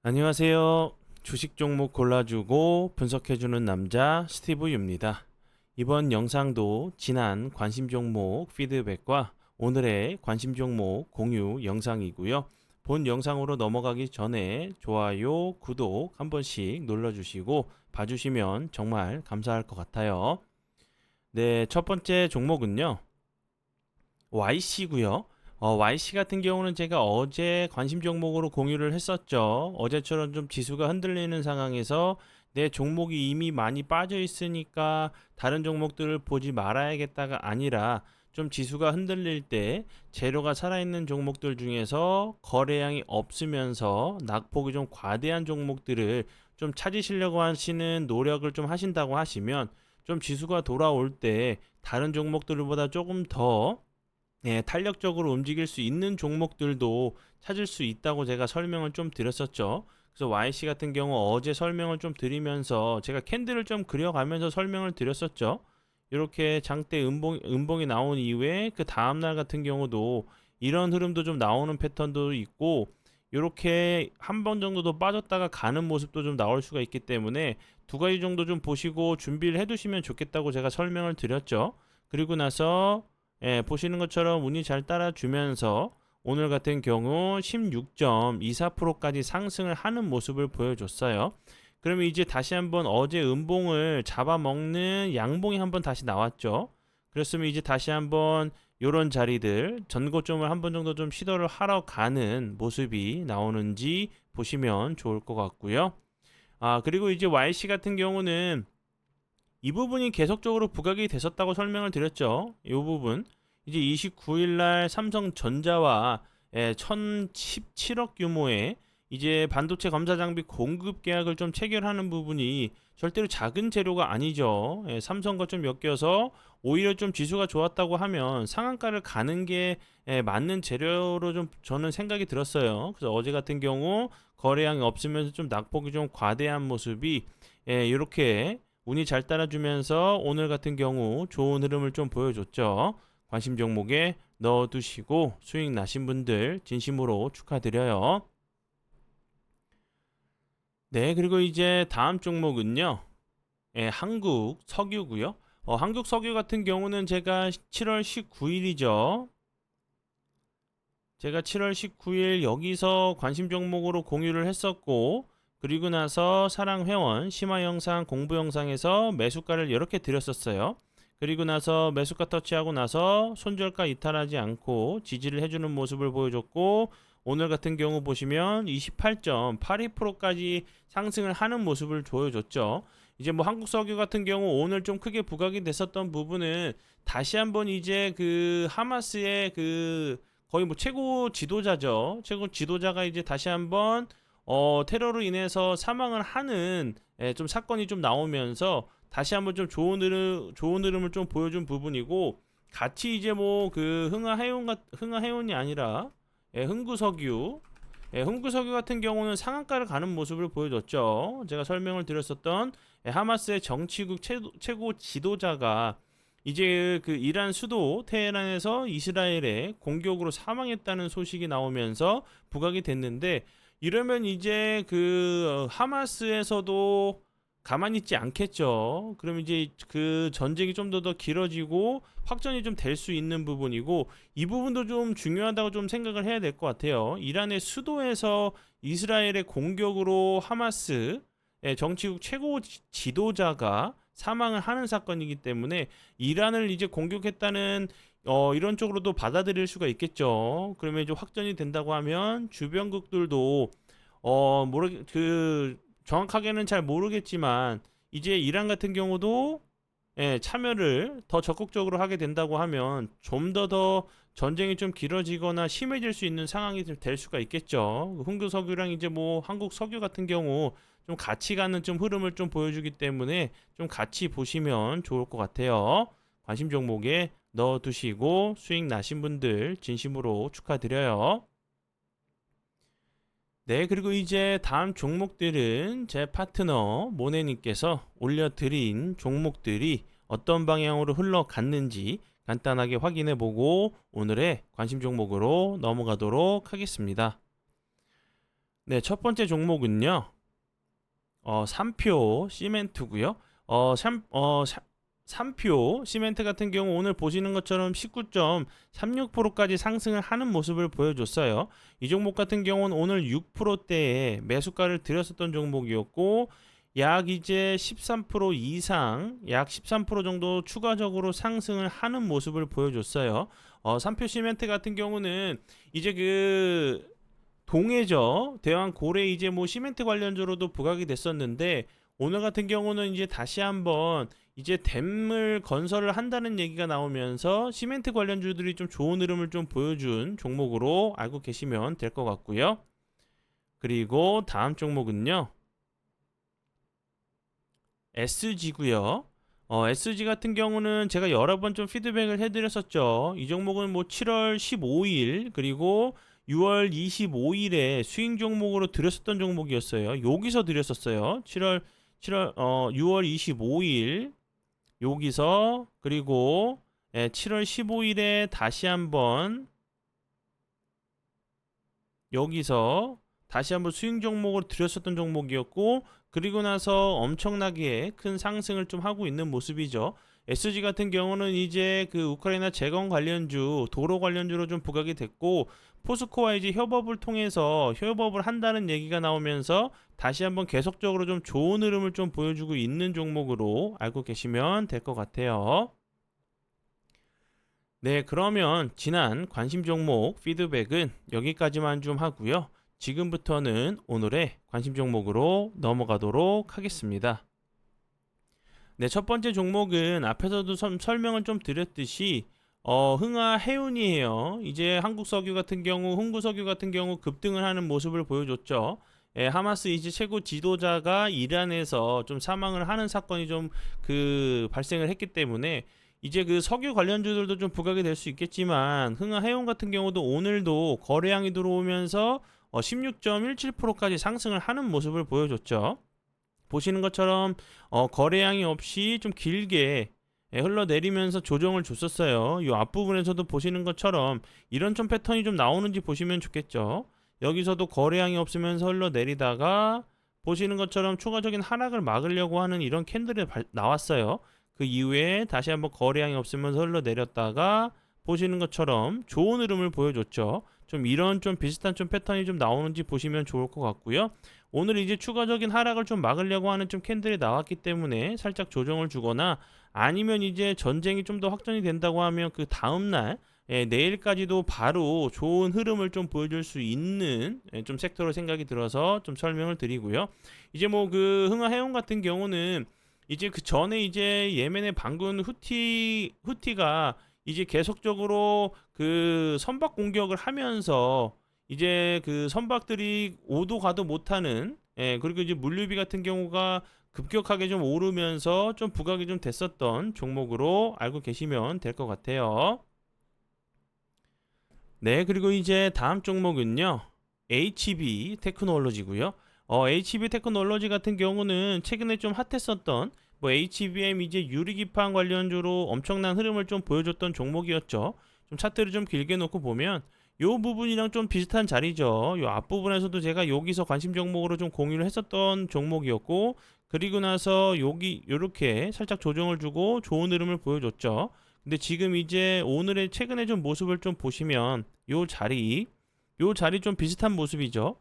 안녕하세요. 주식 종목 골라주고 분석해주는 남자 스티브 유입니다. 이번 영상도 지난 관심 종목 피드백과 오늘의 관심 종목 공유 영상이고요. 본 영상으로 넘어가기 전에 좋아요, 구독 한 번씩 눌러주시고 봐주시면 정말 감사할 것 같아요. 네, 첫 번째 종목은요. YC고요. YC 같은 경우는 제가 어제 관심 종목으로 공유를 했었죠. 어제처럼 좀 지수가 흔들리는 상황에서 내 종목이 이미 많이 빠져 있으니까 다른 종목들을 보지 말아야겠다가 아니라 좀 지수가 흔들릴 때 재료가 살아있는 종목들 중에서 거래량이 없으면서 낙폭이 좀 과대한 종목들을 좀 찾으시려고 하시는 노력을 좀 하신다고 하시면 좀 지수가 돌아올 때 다른 종목들보다 조금 더 탄력적으로 움직일 수 있는 종목들도 찾을 수 있다고 제가 설명을 좀 드렸었죠. 그래서 YC 같은 경우 어제 설명을 좀 드리면서 제가 캔들을 좀 그려가면서 설명을 드렸었죠. 이렇게 장대 음봉이 나온 이후에 그 다음날 같은 경우도 이런 흐름도 좀 나오는 패턴도 있고 이렇게 한 번 정도 더 빠졌다가 가는 모습도 좀 나올 수가 있기 때문에 두 가지 정도 좀 보시고 준비를 해두시면 좋겠다고 제가 설명을 드렸죠. 그리고 나서 보시는 것처럼 운이 잘 따라주면서 오늘 같은 경우 16.24%까지 상승을 하는 모습을 보여줬어요. 그러면 이제 다시 한번 어제 음봉을 잡아먹는 양봉이 한번 다시 나왔죠. 그렇으면 이제 다시 한번 이런 자리들 전고점을 한번 정도 좀 시도를 하러 가는 모습이 나오는지 보시면 좋을 것 같고요. 그리고 이제 YC 같은 경우는 이 부분이 계속적으로 부각이 됐었다고 설명을 드렸죠. 이 부분 이제 29일 날 삼성전자와 1017억 규모의 이제 반도체 검사 장비 공급 계약을 좀 체결하는 부분이 절대로 작은 재료가 아니죠. 삼성과 좀 엮여서 오히려 좀 지수가 좋았다고 하면 상한가를 가는 게 맞는 재료로 좀 저는 생각이 들었어요. 그래서 어제 같은 경우 거래량이 없으면서 좀 낙폭이 좀 과대한 모습이 이렇게 운이 잘 따라주면서 오늘 같은 경우 좋은 흐름을 좀 보여줬죠. 관심 종목에 넣어두시고 수익 나신 분들 진심으로 축하드려요. 네, 그리고 이제 다음 종목은요. 한국 석유고요. 한국 석유 같은 경우는 제가 7월 19일이죠. 제가 7월 19일 여기서 관심 종목으로 공유를 했었고 그리고 나서 사랑 회원 심화 영상 공부 영상에서 매수가를 이렇게 드렸었어요. 그리고 나서 매수가 터치하고 나서 손절가 이탈하지 않고 지지를 해주는 모습을 보여줬고 오늘 같은 경우 보시면 28.82%까지 상승을 하는 모습을 보여줬죠. 이제 뭐 한국석유 같은 경우 오늘 좀 크게 부각이 됐었던 부분은 다시 한번 이제 그 하마스의 그 거의 뭐 최고 지도자죠. 최고 지도자가 이제 다시 한번 테러로 인해서 사망을 하는 좀 사건이 좀 나오면서 다시 한번 좀 좋은 흐름을 좀 보여준 부분이고 같이 이제 뭐 그 흥하해운이 아니라 흥구석유 흥구석유 같은 경우는 상한가를 가는 모습을 보여줬죠. 제가 설명을 드렸었던 하마스의 정치국 최고 지도자가 이제 그 이란 수도 테헤란에서 이스라엘의 공격으로 사망했다는 소식이 나오면서 부각이 됐는데 이러면 이제 그 하마스에서도 가만히 있지 않겠죠. 그럼 이제 그 전쟁이 좀 더 길어지고 확전이 좀 될 수 있는 부분이고 이 부분도 좀 중요하다고 좀 생각을 해야 될 것 같아요. 이란의 수도에서 이스라엘의 공격으로 하마스 정치국 최고 지도자가 사망을 하는 사건이기 때문에 이란을 이제 공격했다는 이런 쪽으로도 받아들일 수가 있겠죠. 그러면 이제 확전이 된다고 하면 주변국들도 모르 그 정확하게는 잘 모르겠지만 이제 이란 같은 경우도 참여를 더 적극적으로 하게 된다고 하면 좀 더 전쟁이 좀 길어지거나 심해질 수 있는 상황이 될 수가 있겠죠. 흥구석유랑 이제 뭐 한국 석유 같은 경우 좀 같이 가는 좀 흐름을 좀 보여주기 때문에 좀 같이 보시면 좋을 것 같아요. 관심 종목에 넣어두시고 수익 나신 분들 진심으로 축하드려요. 네, 그리고 이제 다음 종목들은 제 파트너 모네님께서 올려드린 종목들이 어떤 방향으로 흘러갔는지 간단하게 확인해 보고 오늘의 관심 종목으로 넘어가도록 하겠습니다. 네, 첫 번째 종목은요. 3표 시멘트고요. 어, 3표 시멘트 같은 경우 오늘 보시는 것처럼 19.36%까지 상승을 하는 모습을 보여줬어요. 이 종목 같은 경우는 오늘 6%대에 매수가를 들였었던 종목이었고 약 이제 13% 이상, 약 13% 정도 추가적으로 상승을 하는 모습을 보여줬어요. 3표 시멘트 같은 경우는 이제 동해죠. 대왕 고래 이제 뭐 시멘트 관련주로도 부각이 됐었는데 오늘 같은 경우는 이제 다시 한번 이제 댐을 건설을 한다는 얘기가 나오면서 시멘트 관련주들이 좀 좋은 흐름을 좀 보여준 종목으로 알고 계시면 될 것 같고요. 그리고 다음 종목은요. SG고요. SG 같은 경우는 제가 여러 번 좀 피드백을 해드렸었죠. 이 종목은 뭐 7월 15일 그리고 6월 25일에 수익 종목으로 드렸었던 종목이었어요. 여기서 드렸었어요. 6월 25일 여기서 그리고 7월 15일에 다시 한번 여기서 다시 한번 수익 종목으로 드렸었던 종목이었고 그리고 나서 엄청나게 큰 상승을 좀 하고 있는 모습이죠. SG 같은 경우는 이제 그 우크라이나 재건 관련주, 도로 관련주로 좀 부각이 됐고 포스코와 이제 협업을 통해서 협업을 한다는 얘기가 나오면서 다시 한번 계속적으로 좀 좋은 흐름을 좀 보여주고 있는 종목으로 알고 계시면 될 것 같아요. 네, 그러면 지난 관심 종목 피드백은 여기까지만 좀 하고요. 지금부터는 오늘의 관심 종목으로 넘어가도록 하겠습니다. 네, 첫 번째 종목은 앞에서도 설명을 좀 드렸듯이 흥하해운이에요. 이제 한국석유 같은 경우, 흥구석유 같은 경우 급등을 하는 모습을 보여줬죠. 하마스 이제 최고 지도자가 이란에서 좀 사망을 하는 사건이 좀 발생을 했기 때문에 이제 석유 관련주들도 좀 부각이 될 수 있겠지만 흥하해운 같은 경우도 오늘도 거래량이 들어오면서 16.17%까지 상승을 하는 모습을 보여줬죠. 보시는 것처럼 거래량이 없이 좀 길게 흘러내리면서 조정을 줬었어요. 이 앞부분에서도 보시는 것처럼 이런 좀 패턴이 좀 나오는지 보시면 좋겠죠. 여기서도 거래량이 없으면서 흘러내리다가 보시는 것처럼 추가적인 하락을 막으려고 하는 이런 캔들이 나왔어요. 그 이후에 다시 한번 거래량이 없으면서 흘러내렸다가 보시는 것처럼 좋은 흐름을 보여줬죠. 좀 이런 좀 비슷한 좀 패턴이 좀 나오는지 보시면 좋을 것 같고요. 오늘 이제 추가적인 하락을 좀 막으려고 하는 좀 캔들이 나왔기 때문에 살짝 조정을 주거나 아니면 이제 전쟁이 좀 더 확전이 된다고 하면 그 다음날 내일까지도 바로 좋은 흐름을 좀 보여줄 수 있는 좀 섹터로 생각이 들어서 좀 설명을 드리고요. 이제 뭐 흥하해운 같은 경우는 이제 그 전에 이제 예멘의 반군 후티가 이제 계속적으로 선박 공격을 하면서 이제 선박들이 오도 가도 못하는 그리고 이제 물류비 같은 경우가 급격하게 좀 오르면서 좀 부각이 좀 됐었던 종목으로 알고 계시면 될 것 같아요. 네, 그리고 이제 다음 종목은요. HB 테크놀로지고요. HB 테크놀로지 같은 경우는 최근에 좀 핫했었던 뭐 HBM 이제 유리기판 관련주로 엄청난 흐름을 좀 보여줬던 종목이었죠. 좀 차트를 좀 길게 놓고 보면 요 부분이랑 좀 비슷한 자리죠. 요 앞부분에서도 제가 여기서 관심 종목으로 좀 공유를 했었던 종목이었고 그리고 나서 여기 요렇게 살짝 조정을 주고 좋은 흐름을 보여줬죠. 근데 지금 이제 오늘의 최근에 좀 모습을 좀 보시면 요 자리 좀 비슷한 모습이죠.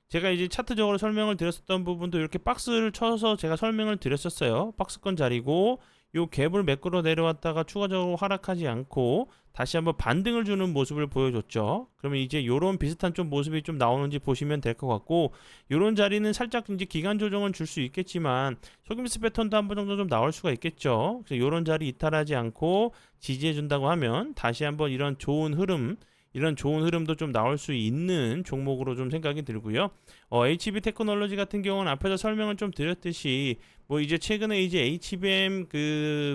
제가 이제 차트적으로 설명을 드렸었던 부분도 이렇게 박스를 쳐서 제가 설명을 드렸었어요. 박스권 자리고 요 갭을 매끄러 내려왔다가 추가적으로 하락하지 않고 다시 한번 반등을 주는 모습을 보여줬죠. 그러면 이제 요런 비슷한 좀 모습이 좀 나오는지 보시면 될 것 같고 요런 자리는 살짝 이제 기간 조정을 줄 수 있겠지만 속임수 패턴도 한 번 정도 좀 나올 수가 있겠죠. 그래서 요런 자리 이탈하지 않고 지지해 준다고 하면 다시 한번 이런 좋은 흐름도 좀 나올 수 있는 종목으로 좀 생각이 들고요. HB 테크놀로지 같은 경우는 앞에서 설명을 좀 드렸듯이 뭐 이제 최근에 이제 HBM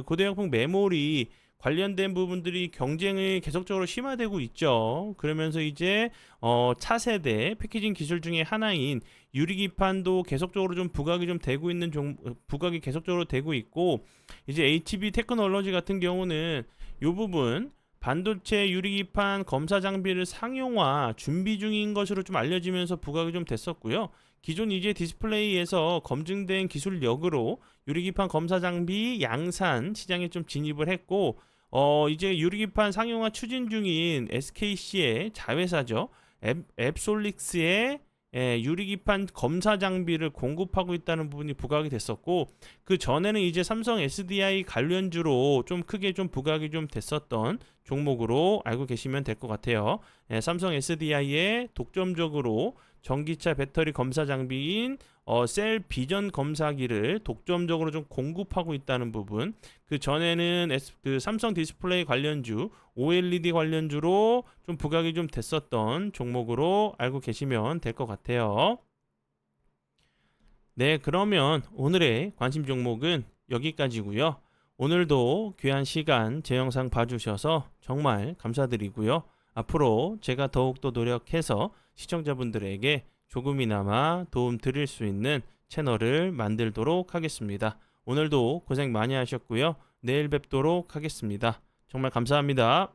고대역폭 메모리 관련된 부분들이 경쟁이 계속적으로 심화되고 있죠. 그러면서 이제 차세대 패키징 기술 중에 하나인 유리기판도 계속적으로 좀 부각이 좀 되고 있는 부각이 계속적으로 되고 있고 이제 HB 테크놀로지 같은 경우는 이 부분 반도체 유리기판 검사 장비를 상용화 준비 중인 것으로 좀 알려지면서 부각이 좀 됐었고요. 기존 이제 디스플레이에서 검증된 기술력으로 유리기판 검사 장비 양산 시장에 좀 진입을 했고, 이제 유리기판 상용화 추진 중인 SKC의 자회사죠. 앱솔릭스의 유리기판 검사 장비를 공급하고 있다는 부분이 부각이 됐었고, 그 전에는 이제 삼성 SDI 관련주로 좀 크게 좀 부각이 좀 됐었던 종목으로 알고 계시면 될 것 같아요. 삼성 SDI의 독점적으로 전기차 배터리 검사 장비인 셀 비전 검사기를 독점적으로 좀 공급하고 있다는 부분. 그 전에는 그 삼성 디스플레이 관련주, OLED 관련주로 좀 부각이 좀 됐었던 종목으로 알고 계시면 될 것 같아요. 네, 그러면 오늘의 관심 종목은 여기까지고요. 오늘도 귀한 시간 제 영상 봐주셔서 정말 감사드리고요. 앞으로 제가 더욱더 노력해서 시청자분들에게 조금이나마 도움 드릴 수 있는 채널을 만들도록 하겠습니다. 오늘도 고생 많이 하셨고요. 내일 뵙도록 하겠습니다. 정말 감사합니다.